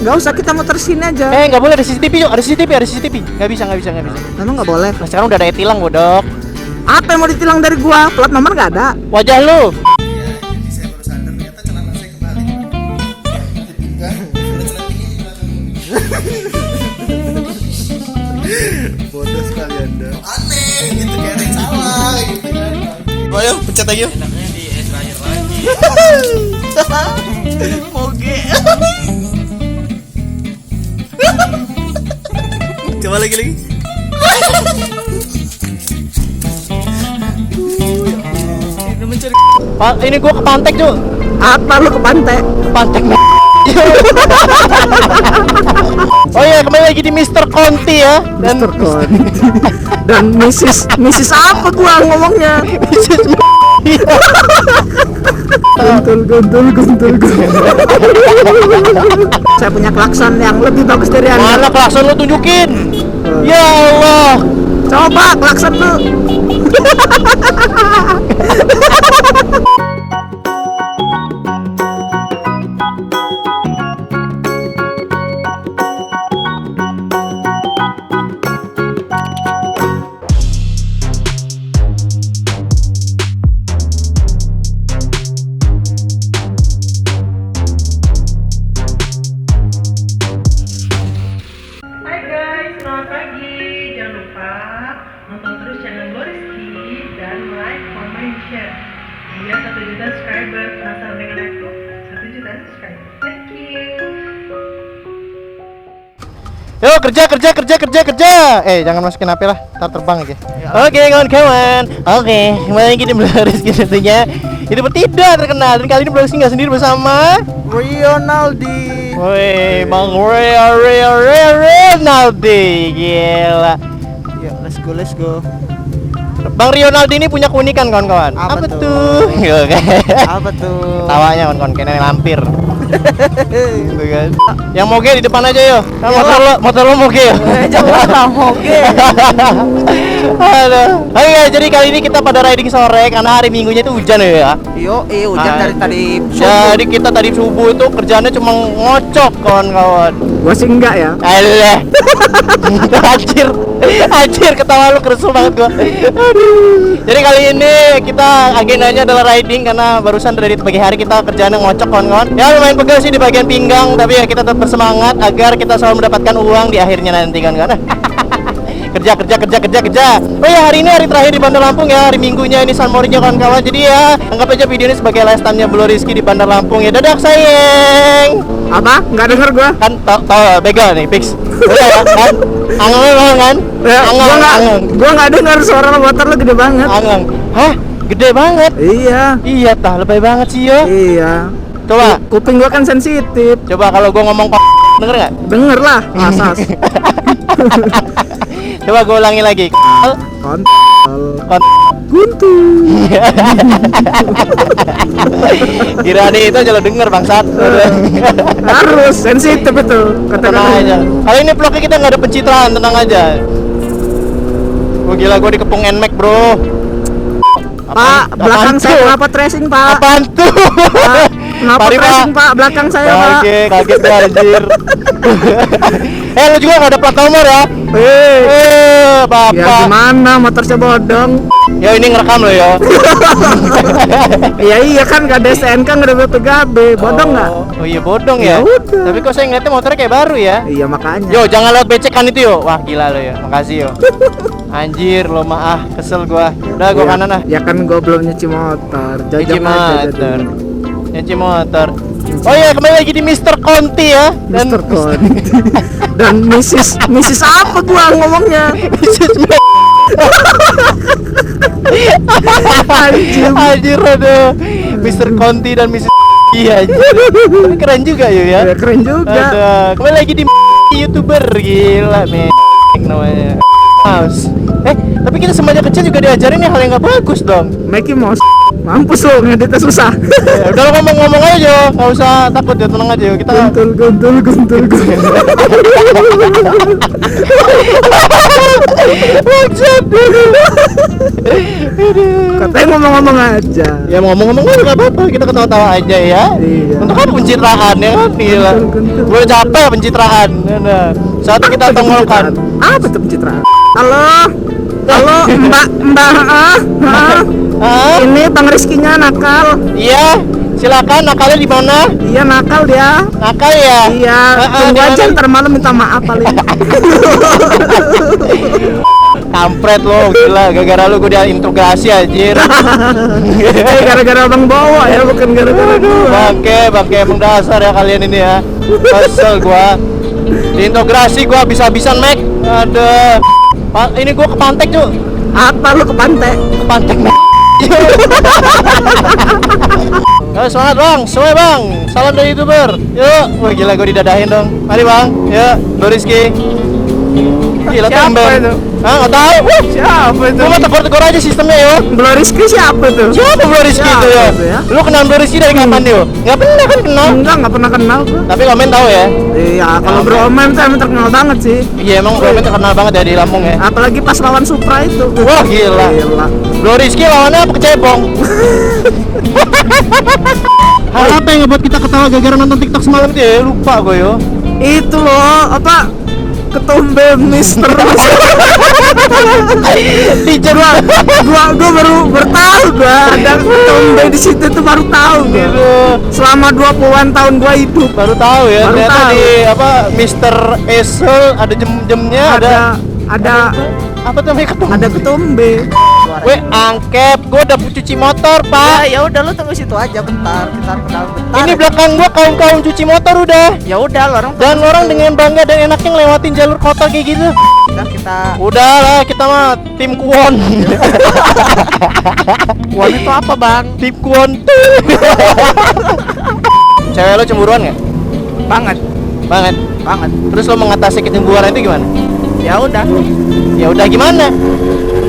Nggak usah, kita muter sini aja. Nggak boleh, ada CCTV yuk, ada CCTV. Nggak bisa. Emang nggak boleh? Nah, sekarang udah ada tilang bodok. Apa yang mau ditilang dari gua? Plat nomor nggak ada. Wajah lu. Jadi saya baru sadar ternyata celana saya kebalik. Bodoh sekali Anda. Aneh gitu, kayak ada yang salah gitu kan. Ayo pencet lagi yuk. Enaknya di expired lagi. Moge. Coba lagi. Ini mencari. Pak, ini gua ke Pantek, Cuk. Apa lu ke pantai? Pantek. Oh iya, kembali lagi di Mr. Conti ya. Dan Mr. Conti. Dan Mrs. apa gua ngomongnya? Guntul. Saya punya klakson yang lebih bagus dari Anda. Mana klakson lu tunjukin? Ya Allah. Coba klakson lu. Hai guys, selamat pagi. Jangan lupa nonton terus channel Gloriski dan like, comment, share. Biar 1 juta subscriber. Penasaran dengan aku? 1 juta subscriber. Thank you. Yo, kerja. Jangan masukin HP lah, ntar terbang aja. Oke, kawan-kawan. Oke, kembali lagi di Gloriski tentunya. Ini tidak terkenal dan kali ini Gloriski nggak sendiri bersama Rionaldi. woi, Bang Ronaldi. Gila. Ya, let's go. Bang Rionaldi ini punya keunikan kawan-kawan. Apa tuh? tuh? Apa tuh? Tawanya kawan-kawan kayak nenek lampir. Gitu kan. Yang moge di depan aja yo. Kan motor lo moge yo. Jangan lah moge. Aduh. Oke guys, jadi kali ini kita pada riding sore karena hari Minggunya itu hujan ya. Yo, hujan dari tadi. Jadi kita tadi subuh itu kerjanya cuma ngocok kawan-kawan. Gua sih enggak ya. Alah. Anjir ketawa lu kerusul banget gua. Aduh. Jadi kali ini kita agendanya adalah riding karena barusan dari pagi hari kita kerjanya ngocok kawan-kawan. Ya lumayan pegel sih di bagian pinggang, tapi ya kita tetap bersemangat agar kita selalu mendapatkan uang di akhirnya nanti kawan-kawan. Kerja. Oh ya, hari ini hari terakhir di Bandar Lampung ya, hari Minggunya ini San Morinya kawan-kawan. Jadi ya, anggap aja video ini sebagai last time-nya Gloriski di Bandar Lampung ya. Dadah sayang. Apa? Enggak denger gua. Kan tau begal nih fix. Udah ya kan? Angang kan? Ya, gua enggak denger suara motor lu gede banget. Angang. Hah? Gede banget. Iya. Iya tah, lebay banget sih ya. Iya. Coba Kuping gua kan sensitif. kalau gua ngomong denger nggak? Denger lah, asas. Coba gua ulangi lagi. Kontol. Guntu. Kira nih itu aja lo denger bangsat. Harus sensitif itu. Tenang aja. Kali ini vlognya kita nggak ada pencitraan, tenang aja. Gila, gua dikepung NMAX bro. Pak, belakang saya kenapa tracing, Pak? Apaan tuh? Pak, kenapa Mari, tracing, Pak? Belakang saya, Pak. Kaget ya anjir. Lu juga nggak ada plat nomor ya? Bapak. Ya gimana, motor saya bodong. Ya ini ngerekam lo ya. Iya kan nggak ada STNK, nggak ada BPKB, bodong nggak? Oh iya bodong ya. Ya udah. Tapi kok saya ngeliatnya motornya kayak baru ya. Iya makanya. Yo jangan lewat becekan itu yo. Wah gila lo ya. Makasih yo. Anjir lo mah kesel gua. Udah gua Ya, kanan ah. Ya kan gua belum nyuci motor. Nyuci Jajak aja motor. jadi. Nyuci motor. Oh iya, kembali lagi di Mr. Conti ya. Mr. Conti. Dan Mrs. apa gua ngomongnya? Anjir aduh. Mr. Conti dan Mrs. Iya anjir. Tapi keren juga yo ya. Ya, keren juga. Aduh, kembali lagi di YouTuber gila namanya. Mouse. Tapi kita semenjak kecil juga diajarin hal yang nggak bagus dong. Mickey Mouse. Mampus lo, ngeditnya susah. Ya, udah lo ngomong-ngomong aja, nggak usah takut ya, tenang aja yuk. Kita Guntul. Katanya ngomong-ngomong aja. Ya mau ngomong-ngomong nggak apa-apa, kita ketawa-tawa aja ya. Iya. Untuk apa pencitraan ya kan? Gila. Gue capek pencitraan. Nah, saatnya kita tongolkan. Apa itu pencitraan? Halo. Halo, Mbak. Ini Bang Rizkynya nakal. Iya, silakan nakalnya di mana? Iya nakal dia. Nakal ya? Iya. Tunggu aja ntar malam minta maaf paling. Kampret lo, gila. Gara-gara lu gue diintegrasi anjir. Gara-gara Bang bawa ya, bukan gara-gara gua. Bangke emang dasar ya kalian ini ya. Kesel gua. Diintegrasi gua habis-habisan, Mac. Ada. Ini gua ke Pantek, Cuk. Apa lu ke pantai? Ke Pantek, Mac. Ayo semangat bang, semuanya bang. Salam dari YouTuber. Yuk, wah gila gue didadahin dong. Mari bang, yuk, Bro Rizky. Gila Siapa tumben. itu? Hah, nggak tahu. Siapa itu? Gue mau tegur-tegur aja sistemnya yo. Bro Rizky siapa tuh? Siapa Bro Rizky Siapa itu ya? itu ya? Lu kenal Bro Rizky dari kapan yo? Nggak pernah kan kenal. Enggak pernah kenal gua. Tapi komen tahu ya. Iya, kalau Bro Omen tuh emang terkenal banget sih. Iya emang Bro Omen terkenal banget ya di Lampung ya. Apalagi pas lawan Supra itu. Wah gila. Gila. Bro Rizky lawannya apa kecebong? Hal apa yang ngebuat kita ketawa gara-gara nonton TikTok semalam itu ya? Lupa gue yo. Itu loh, apa? Ketombe Mister. Teacher gua baru bertahu gua ada ketombe di situ tuh baru tahu gua. Selama 20-an tahun gua hidup baru tahu ya. Baru Ternyata tahu. di apa Mister Esel ada jem-jemnya ada apa tuh namanya ketombe? ada ketombe. Weh angkep, gue udah cuci motor pak. Ya udah lu tunggu situ aja bentar, bentar. Ini belakang gua kaum cuci motor udah. Ya udah orang Dan orang dengan bangga dan enaknya ngelewatin jalur kota kayak gitu. kita Udah lah kita mah tim kuon. Kuon itu apa, Bang? Tim kuon. Cewek lo cemburuan nggak? Banget. Banget. Terus lo mengatasi kecemburuan itu gimana? Ya udah Gimana?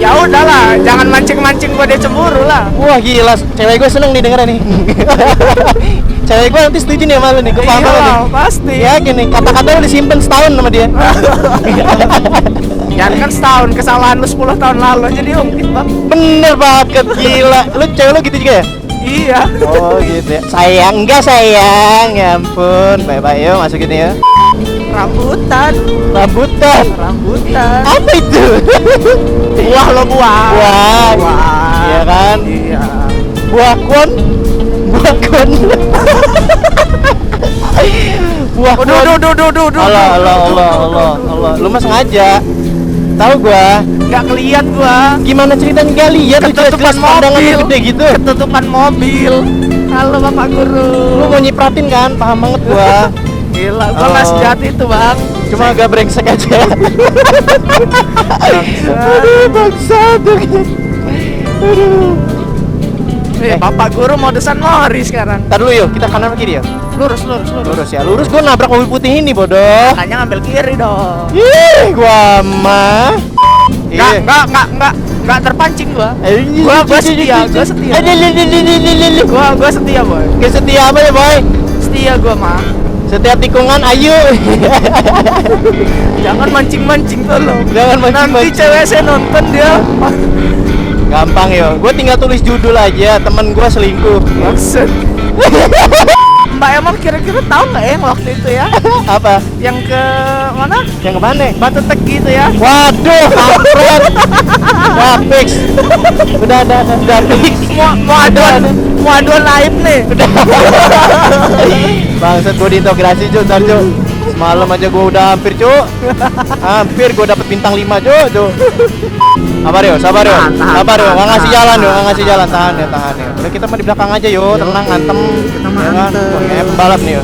Ya udahlah, jangan mancing-mancing gua dia cemburu lah. Wah gila, cewek gue seneng nih dengerin nih. Cewek gue nanti setuju nih sama lu nih, gue paham banget nih. Pasti. Ya gini, kata-kata lu disimpan setahun sama dia. Jangan kan setahun, kesalahan lu 10 tahun lalu aja diungkit, Bang. Bener banget, gila. Lu cewek lu gitu juga ya? Iya. Oh gitu ya. Sayang, enggak sayang. Ya ampun, bye-bye yuk masukin ya. Rambutan. Apa itu? Buah lo buah. Iya kan? Iya. Buah kon. Buah kon. Allah. Lu mah sengaja. Tahu gua. Nggak keliat gua. Gimana ceritanya nggak lihat? Ketutupan pandangannya mobil. gede gitu. Ketutupan mobil. Halo Bapak Guru. Lu mau nyipratin kan? Paham banget gua. Gila, gua nggak sejat itu, Bang. Cuma agak brengsek aja. Aduh, bangsat. Aduh. Bapak Guru modesan Mori sekarang. Ntar dulu yuk, kita kanan atau kiri ya? Lurus. Lurus ya, lurus gua nabrak mobil putih ini bodoh. Makanya ngambil kiri dong. Ih, gua mah. Nggak terpancing gua. Gua setia. Gua setia, Boy. Gak setia apa ya, boy? Setia gua mah. Setiap tikungan ayo. Jangan mancing-mancing tolong. Jangan Nanti mancing-mancing. cewek saya nonton dia. Gampang yo, gue tinggal tulis judul aja. Temen gue selingkuh. Maksud. Mbak Emang kira-kira tahu nggak yang waktu itu ya? Apa? Yang ke mana? Yang kemana? Batu Tegi itu ya? Waduh, kampret. Wah, fix. Udah fix. Mau aduan aib nih. Bangsat gue diintegrasi Jo, ntar Jo. Semalam aja gue udah hampir Jo. Hampir gue dapet bintang 5 Jo. Sabar yo. Nggak ngasih jalan. Tahan ya. Udah kita mah di belakang aja yo, tenang ngantem. Kita mah Ya kan? ngantem. Wah, kayak pembalap nih yo.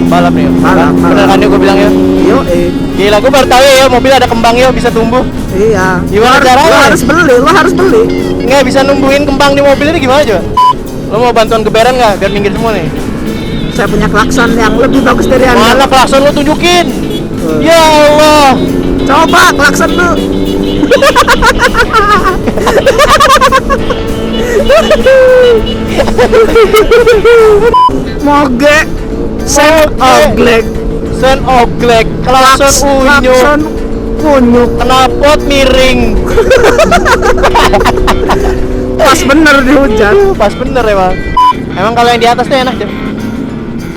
Balap. Bener kan yo gue bilang yo. Yo, Gila gue baru tahu ya mobil ada kembang yo bisa tumbuh. iya. Gimana caranya? Lo harus beli. Nggak bisa numbuhin kembang di mobil ini gimana Jo? Lo mau bantuan geberan nggak biar minggir semua nih? Saya punya klakson yang lebih bagus dari Anda. Mana klakson lo tunjukin? Ya Allah. Coba klakson lu. Moge. Sen oglek. Klakson unyu. kunyuk. Knalpot miring. Pas bener di hujan. Pas bener emang. Emang kalau yang di atas tuh enak, Cuk.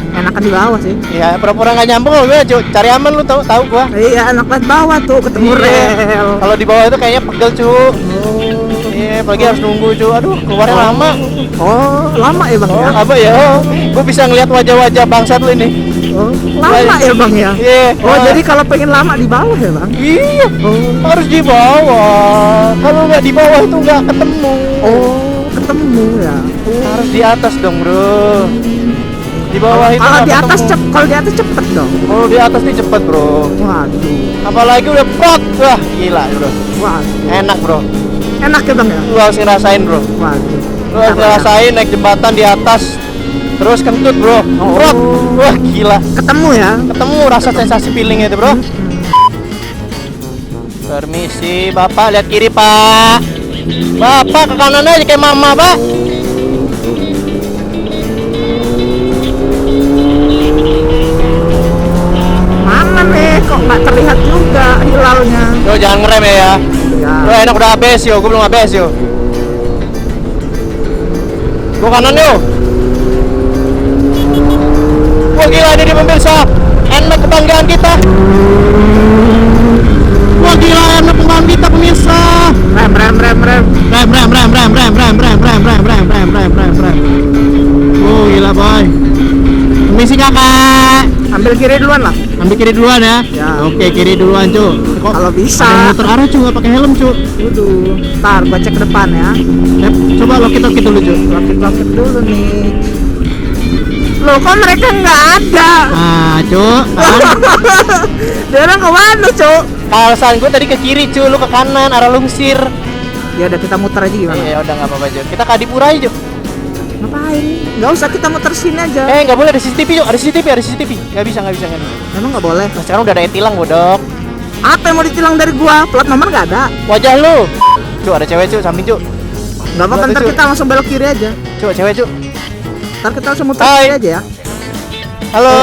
Enakan di bawah sih. Iya, pura-pura nggak nyambung loh, Cuk. Cari aman lu tahu gua. Iya, enak banget bawah tuh ketemu Iya. rel. Kalau di bawah itu kayaknya pegel, Cuk. Iya, apalagi harus nunggu, Cuk. Aduh, keluarnya lama. Oh, lama ya bang Oh, ya? apa ya? Oh, gua bisa ngeliat wajah-wajah bangsat lu ini. Oh, lama ya bang ya? Iya. Oh, jadi kalau pengen lama di bawah ya bang? Iya, Oh, harus di bawah. Kalau nggak di bawah itu nggak ketemu. oh ketemu ya. Harus di atas dong, Bro. Di bawah itu Kalau nggak di atas ketemu. kalau di atas cepet dong. Kalau di atas nih cepet, Bro. Waduh, Apalagi udah prot. Wah, gila, Bro. waduh. Enak, Bro. Enak ya bang ya? Lu harus ngerasain, Bro. Waduh. Lu harus ngerasain naik jembatan di atas. Terus kentut, Bro. Prot. Wah, gila. Ketemu ya? Ketemu rasa sensasi feelingnya itu, Bro. Permisi, Bapak, lihat kiri, Pak. Bapak ke kanan aja kayak mama, Pak. Mana nih? Kok nggak terlihat juga hilalnya? Yo, jangan ngerem ya. Ya. Yo, enak udah habis yo, gua belum habis yo. Gua kanan yo. Wah, gila ini dia pemirsa. Enak kebanggaan kita. Wah, gila enak kebanggaan kita pemirsa. Rem. Rem. Oh, gila boy. Permisi kakak. Ambil kiri duluan lah. Ambil kiri duluan ya. Ya. Oke, kiri duluan cu. Kok Kalau bisa. ada yang muter arah cu, nggak pakai helm cu. Waduh. Ntar gua cek ke depan ya. Coba lokit dulu cu. Lokit dulu nih. Loh, kok mereka nggak ada? Ah cu. Dia orang ke mana, Cuk? Alasan gue tadi ke kiri cu, lu ke kanan arah Lungsir. Ya udah kita muter aja gimana? Iya udah nggak apa-apa cu. Kita ke Adipura aja cu. Ngapain? Nggak usah, kita muter sini aja. Nggak boleh, ada CCTV cu. Ada CCTV. Nggak bisa. Emang nggak boleh? Nah, sekarang udah ada tilang bodok. Apa yang mau ditilang dari gua? Plat nomor nggak ada. Wajah lu. Cu, ada cewek cu, samping cu. Nggak apa-apa, Nggak, ntar Cuk. kita langsung belok kiri aja. Cu, cewek cu. Ntar kita langsung muter Hai. kiri aja ya. Halo.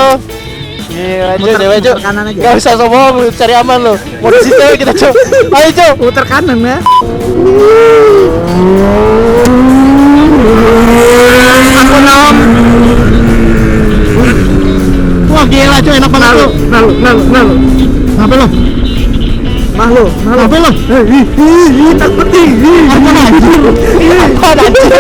Iya, cu, cewek cu. muter kanan aja. Nggak usah sombong, lu cari aman lu. Mau di situ kita cu. Ayo cu. Muter kanan ya. Aku nom. Wah gila cu, enak banget lu. Nalu. Ngapain lu? Malu. Ngapain lu? Takut nih. Apaan anjir? Apaan anjir?